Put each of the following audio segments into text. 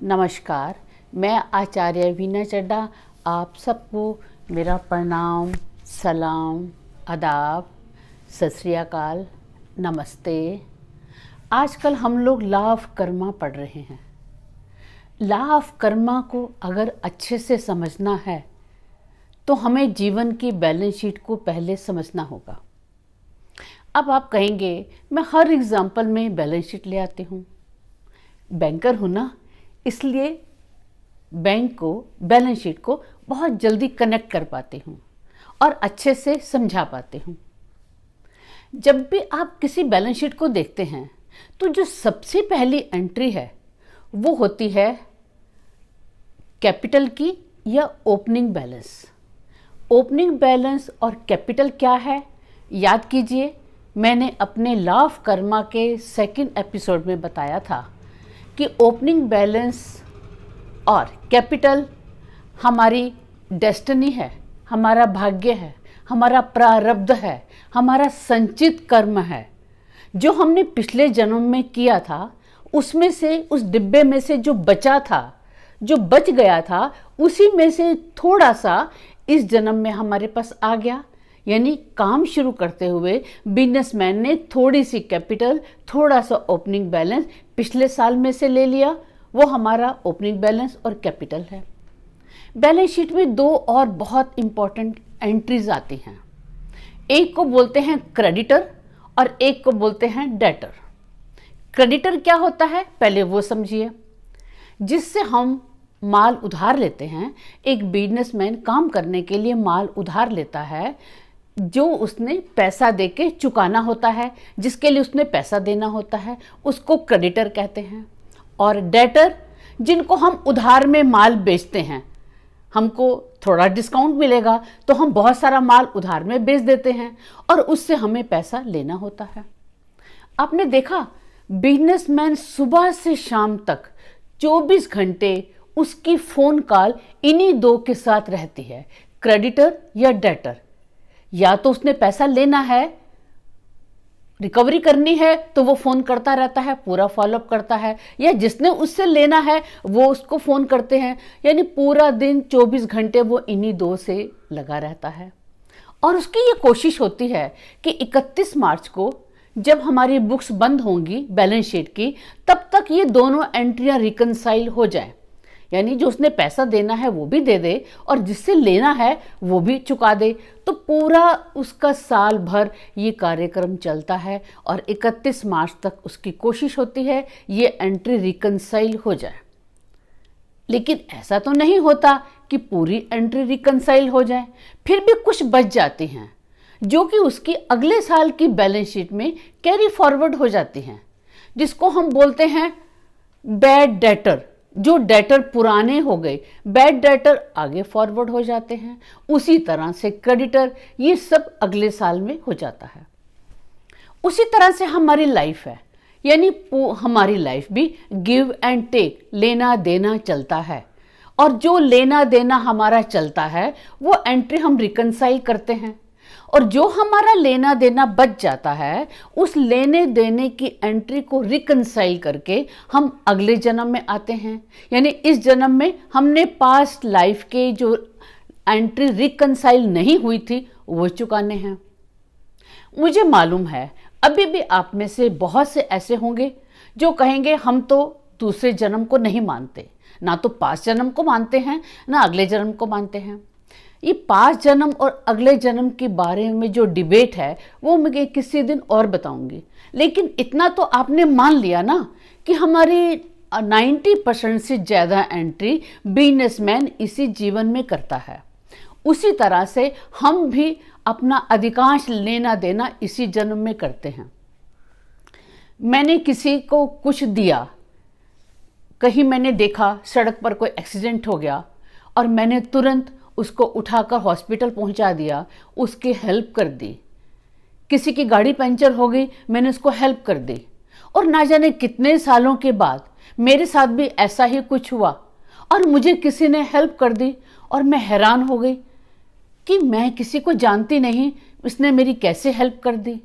नमस्कार। मैं आचार्य वीना चड्ढा आप सबको मेरा प्रणाम, सलाम, आदाब, सत श्री अकाल, नमस्ते। आजकल हम लोग लॉ ऑफ कर्मा पढ़ रहे हैं। लॉ ऑफ कर्मा को अगर अच्छे से समझना है तो हमें जीवन की बैलेंस शीट को पहले समझना होगा। अब आप कहेंगे मैं हर एग्जाम्पल में बैलेंस शीट ले आती हूँ, बैंकर हूँ ना, इसलिए बैंक को बैलेंस शीट को बहुत जल्दी कनेक्ट कर पाती हूँ और अच्छे से समझा पाती हूँ। जब भी आप किसी बैलेंस शीट को देखते हैं तो जो सबसे पहली एंट्री है वो होती है कैपिटल की या ओपनिंग बैलेंस। ओपनिंग बैलेंस और कैपिटल क्या है याद कीजिए, मैंने अपने लॉ ऑफ कर्मा के सेकंड एपिसोड में बताया था कि ओपनिंग बैलेंस और कैपिटल हमारी डेस्टिनी है, हमारा भाग्य है, हमारा प्रारब्ध है, हमारा संचित कर्म है। जो हमने पिछले जन्म में किया था उसमें से, उस डिब्बे में से जो बचा था, जो बच गया था, उसी में से थोड़ा सा इस जन्म में हमारे पास आ गया। यानी काम शुरू करते हुए बिजनेसमैन ने थोड़ी सी कैपिटल, थोड़ा सा ओपनिंग बैलेंस पिछले साल में से ले लिया, वो हमारा ओपनिंग बैलेंस और कैपिटल है। बैलेंस शीट में दो और बहुत इंपॉर्टेंट एंट्रीज आती हैं, एक को बोलते हैं क्रेडिटर और एक को बोलते हैं डेटर। क्रेडिटर क्या होता है पहले वो समझिए। जिससे हम माल उधार लेते हैं, एक बिजनेसमैन काम करने के लिए माल उधार लेता है, जो उसने पैसा देके चुकाना होता है, जिसके लिए उसने पैसा देना होता है, उसको क्रेडिटर कहते हैं। और डेटर, जिनको हम उधार में माल बेचते हैं, हमको थोड़ा डिस्काउंट मिलेगा तो हम बहुत सारा माल उधार में बेच देते हैं और उससे हमें पैसा लेना होता है। आपने देखा बिजनेसमैन सुबह से शाम तक 24 घंटे उसकी फोन कॉल इन्हीं दो के साथ रहती है, क्रेडिटर या डेटर। या तो उसने पैसा लेना है, रिकवरी करनी है तो वो फोन करता रहता है, पूरा फॉलोअप करता है, या जिसने उससे लेना है वो उसको फोन करते हैं। यानी पूरा दिन 24 घंटे वो इन्हीं दो से लगा रहता है। और उसकी ये कोशिश होती है कि 31 मार्च को जब हमारी बुक्स बंद होंगी बैलेंस शीट की, तब तक ये दोनों एंट्रियां रिकनसाइल हो जाएं। यानी जो उसने पैसा देना है वो भी दे दे और जिससे लेना है वो भी चुका दे। तो पूरा उसका साल भर ये कार्यक्रम चलता है और 31 मार्च तक उसकी कोशिश होती है ये एंट्री रिकनसाइल हो जाए। लेकिन ऐसा तो नहीं होता कि पूरी एंट्री रिकनसाइल हो जाए, फिर भी कुछ बच जाती हैं जो कि उसकी अगले साल की बैलेंस शीट में कैरी फॉरवर्ड हो जाती हैं, जिसको हम बोलते हैं बैड डेटर। जो डेटर पुराने हो गए, बैड डेटर आगे फॉरवर्ड हो जाते हैं। उसी तरह से क्रेडिटर, ये सब अगले साल में हो जाता है। उसी तरह से हमारी लाइफ है, यानी हमारी लाइफ भी गिव एंड टेक, लेना देना चलता है। और जो लेना देना हमारा चलता है वो एंट्री हम रिकनसाइल करते हैं, और जो हमारा लेना देना बच जाता है उस लेने देने की एंट्री को रिकनसाइल करके हम अगले जन्म में आते हैं। यानी इस जन्म में हमने पास्ट लाइफ के जो एंट्री रिकनसाइल नहीं हुई थी वो चुकाने हैं। मुझे मालूम है अभी भी आप में से बहुत से ऐसे होंगे जो कहेंगे हम तो दूसरे जन्म को नहीं मानते, ना तो पास्ट जन्म को मानते हैं ना अगले जन्म को मानते हैं। ये पास्ट जन्म और अगले जन्म के बारे में जो डिबेट है वो मैं किसी दिन और बताऊंगी। लेकिन इतना तो आपने मान लिया ना कि हमारी 90% से ज़्यादा एंट्री बिजनेसमैन इसी जीवन में करता है। उसी तरह से हम भी अपना अधिकांश लेना देना इसी जन्म में करते हैं। मैंने किसी को कुछ दिया, कहीं मैंने देखा सड़क पर कोई एक्सीडेंट हो गया और मैंने तुरंत उसको उठाकर हॉस्पिटल पहुंचा दिया, उसकी हेल्प कर दी। किसी की गाड़ी पंचर हो गई, मैंने उसको हेल्प कर दी। और ना जाने कितने सालों के बाद मेरे साथ भी ऐसा ही कुछ हुआ और मुझे किसी ने हेल्प कर दी और मैं हैरान हो गई कि मैं किसी को जानती नहीं, इसने मेरी कैसे हेल्प कर दी।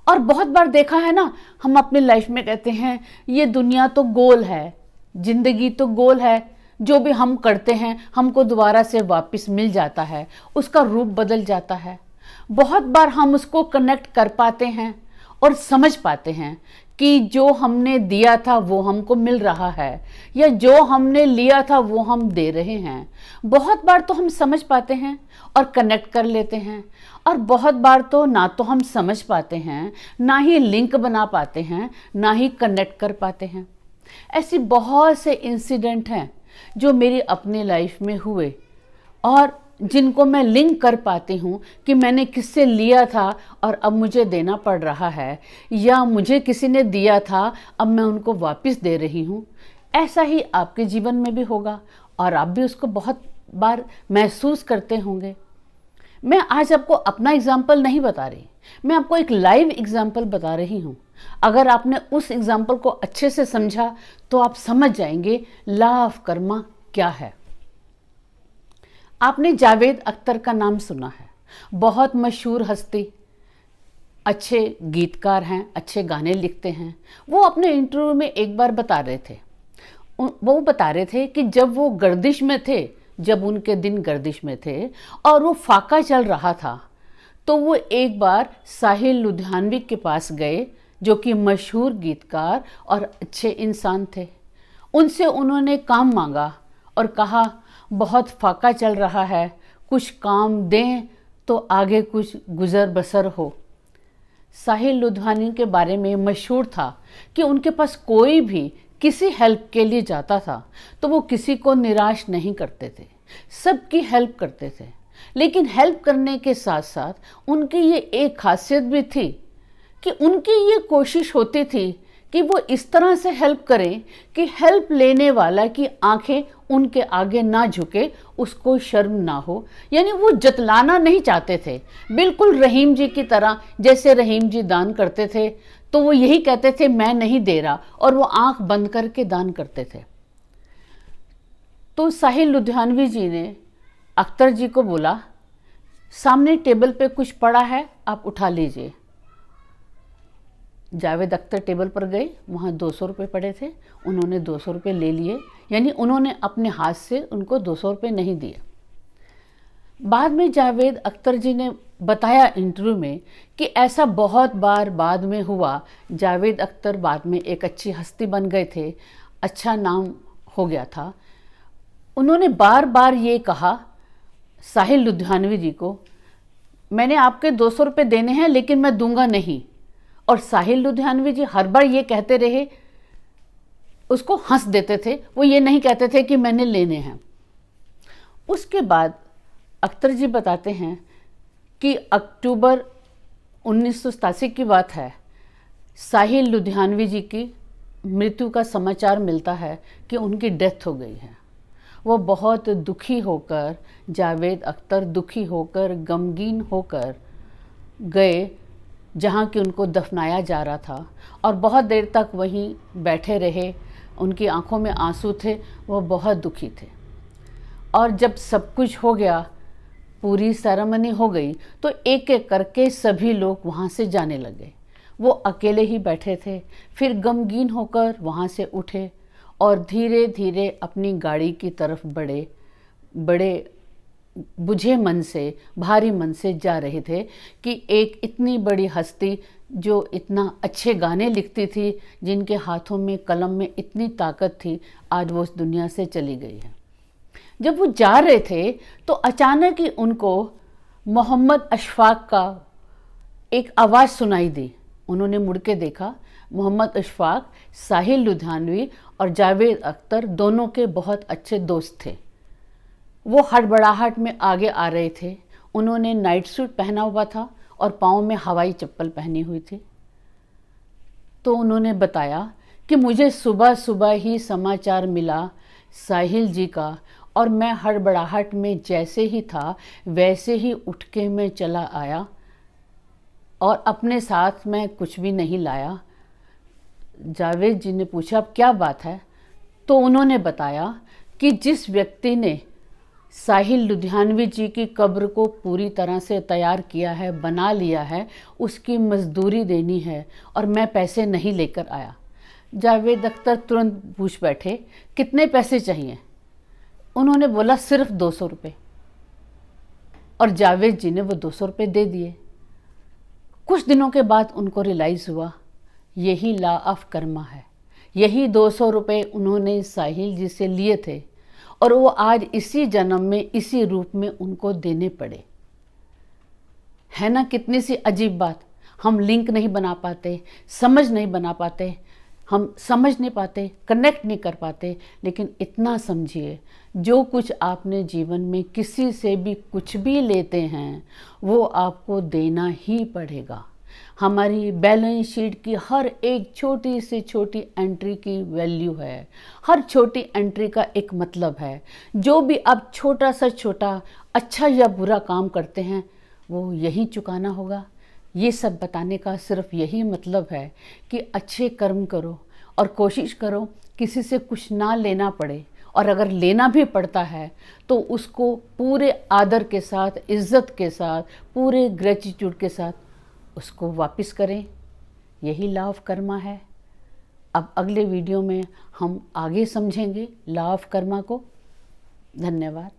और बहुत बार देखा है ना, हम अपनी लाइफ में कहते हैं ये दुनिया तो गोल है, जिंदगी तो गोल है, जो भी हम करते हैं हमको दोबारा से वापस मिल जाता है, उसका रूप बदल जाता है। बहुत बार हम उसको कनेक्ट कर पाते हैं और समझ पाते हैं कि जो हमने दिया था वो हमको मिल रहा है, या जो हमने लिया था वो हम दे रहे हैं। बहुत बार तो हम समझ पाते हैं और कनेक्ट कर लेते हैं, और बहुत बार तो ना तो हम समझ पाते हैं, ना ही लिंक बना पाते हैं, ना ही कनेक्ट कर पाते हैं। ऐसी बहुत से इंसिडेंट हैं जो मेरी अपनी लाइफ में हुए और जिनको मैं लिंक कर पाती हूँ कि मैंने किससे लिया था और अब मुझे देना पड़ रहा है, या मुझे किसी ने दिया था अब मैं उनको वापस दे रही हूँ। ऐसा ही आपके जीवन में भी होगा और आप भी उसको बहुत बार महसूस करते होंगे। मैं आज आपको अपना एग्जाम्पल नहीं बता रही, मैं आपको एक लाइव एग्जाम्पल बता रही हूँ। अगर आपने उस एग्जाम्पल को अच्छे से समझा तो आप समझ जाएंगे लॉ ऑफ कर्मा क्या है। आपने जावेद अख्तर का नाम सुना है, बहुत मशहूर हस्ती, अच्छे गीतकार हैं, अच्छे गाने लिखते हैं। वो अपने इंटरव्यू में एक बार बता रहे थे, वो बता रहे थे कि जब वो गर्दिश में थे, जब उनके दिन गर्दिश में थे और वो फाका चल रहा था, तो वो एक बार साहिल लुधियानवी के पास गए, जो कि मशहूर गीतकार और अच्छे इंसान थे। उनसे उन्होंने काम मांगा और कहा बहुत फाका चल रहा है, कुछ काम दें तो आगे कुछ गुजर बसर हो। साहिल लुधियानवी के बारे में मशहूर था कि उनके पास कोई भी किसी हेल्प के लिए जाता था तो वो किसी को निराश नहीं करते थे, सबकी हेल्प करते थे। लेकिन हेल्प करने के साथ साथ उनकी ये एक खासियत भी थी कि उनकी ये कोशिश होती थी कि वो इस तरह से हेल्प करें कि हेल्प लेने वाला की आंखें उनके आगे ना झुके, उसको शर्म ना हो। यानी वो जतलाना नहीं चाहते थे, बिल्कुल रहीम जी की तरह। जैसे रहीम जी दान करते थे तो वो यही कहते थे मैं नहीं दे रहा, और वो आंख बंद करके दान करते थे। तो साहिल लुधियानवी जी ने अख्तर जी को बोला, सामने टेबल पे कुछ पड़ा है, आप उठा लीजिए। जावेद अख्तर टेबल पर गए, वहाँ 200 रुपये पड़े थे, उन्होंने 200 रुपये ले लिए। यानी उन्होंने अपने हाथ से उनको 200 रुपये नहीं दिए। बाद में जावेद अख्तर जी ने बताया इंटरव्यू में कि ऐसा बहुत बार बाद में हुआ। जावेद अख्तर बाद में एक अच्छी हस्ती बन गए थे, अच्छा नाम हो गया था। उन्होंने बार बार ये कहा साहिल लुधियानवी जी को, मैंने आपके 200 रुपये देने हैं लेकिन मैं दूंगा नहीं। और साहिल लुधियानवी जी हर बार ये कहते रहे, उसको हंस देते थे, वो ये नहीं कहते थे कि मैंने लेने हैं। उसके बाद अख्तर जी बताते हैं कि अक्टूबर 1987 की बात है, साहिल लुधियानवी जी की मृत्यु का समाचार मिलता है कि उनकी डेथ हो गई है। वो बहुत दुखी होकर, जावेद अख्तर दुखी होकर, गमगीन होकर गए जहाँ कि उनको दफनाया जा रहा था, और बहुत देर तक वहीं बैठे रहे। उनकी आंखों में आंसू थे, वो बहुत दुखी थे। और जब सब कुछ हो गया, पूरी सेरेमनी हो गई, तो एक एक करके सभी लोग वहाँ से जाने लगे। वो अकेले ही बैठे थे, फिर गमगीन होकर वहाँ से उठे और धीरे धीरे अपनी गाड़ी की तरफ बड़े बुझे मन से, भारी मन से जा रहे थे कि एक इतनी बड़ी हस्ती जो इतना अच्छे गाने लिखती थी, जिनके हाथों में कलम में इतनी ताकत थी, आज वो उस दुनिया से चली गई है। जब वो जा रहे थे तो अचानक ही उनको मोहम्मद अशफाक का एक आवाज़ सुनाई दी। उन्होंने मुड़ के देखा, मोहम्मद अशफाक साहिल लुधियानवी और जावेद अख्तर दोनों के बहुत अच्छे दोस्त थे। वो हड़बड़ाहट में आगे आ रहे थे। उन्होंने नाइट सूट पहना हुआ था और पाँव में हवाई चप्पल पहनी हुई थी। तो उन्होंने बताया कि मुझे सुबह सुबह ही समाचार मिला साहिल जी का, और मैं हड़बड़ाहट में जैसे ही था वैसे ही उठ के मैं चला आया और अपने साथ मैं कुछ भी नहीं लाया। जावेद जी ने पूछा अब क्या बात है? तो उन्होंने बताया कि जिस व्यक्ति ने साहिल लुधियानवी जी की कब्र को पूरी तरह से तैयार किया है, बना लिया है, उसकी मजदूरी देनी है और मैं पैसे नहीं लेकर आया। जावेद अख्तर तुरंत पूछ बैठे, कितने पैसे चाहिए? उन्होंने बोला सिर्फ 200 रुपये, और जावेद जी ने वो 200 रुपये दे दिए। कुछ दिनों के बाद उनको रियलाइज़ हुआ यही लॉ ऑफ कर्मा है। यही 200 रुपये उन्होंने साहिल जी से लिए थे और वो आज इसी जन्म में इसी रूप में उनको देने पड़े। है ना कितनी सी अजीब बात। हम लिंक नहीं बना पाते, समझ नहीं बना पाते, हम समझ नहीं पाते, कनेक्ट नहीं कर पाते, लेकिन इतना समझिए, जो कुछ आपने जीवन में किसी से भी कुछ भी लेते हैं वो आपको देना ही पड़ेगा। हमारी बैलेंस शीट की हर एक छोटी से छोटी एंट्री की वैल्यू है, हर छोटी एंट्री का एक मतलब है। जो भी आप छोटा सा छोटा अच्छा या बुरा काम करते हैं वो यही चुकाना होगा। ये सब बताने का सिर्फ यही मतलब है कि अच्छे कर्म करो और कोशिश करो किसी से कुछ ना लेना पड़े, और अगर लेना भी पड़ता है तो उसको पूरे आदर के साथ, इज्जत के साथ, पूरे ग्रेटिट्यूड के साथ उसको वापस करें। यही लॉ ऑफ कर्मा है। अब अगले वीडियो में हम आगे समझेंगे लॉ ऑफ कर्मा को। धन्यवाद।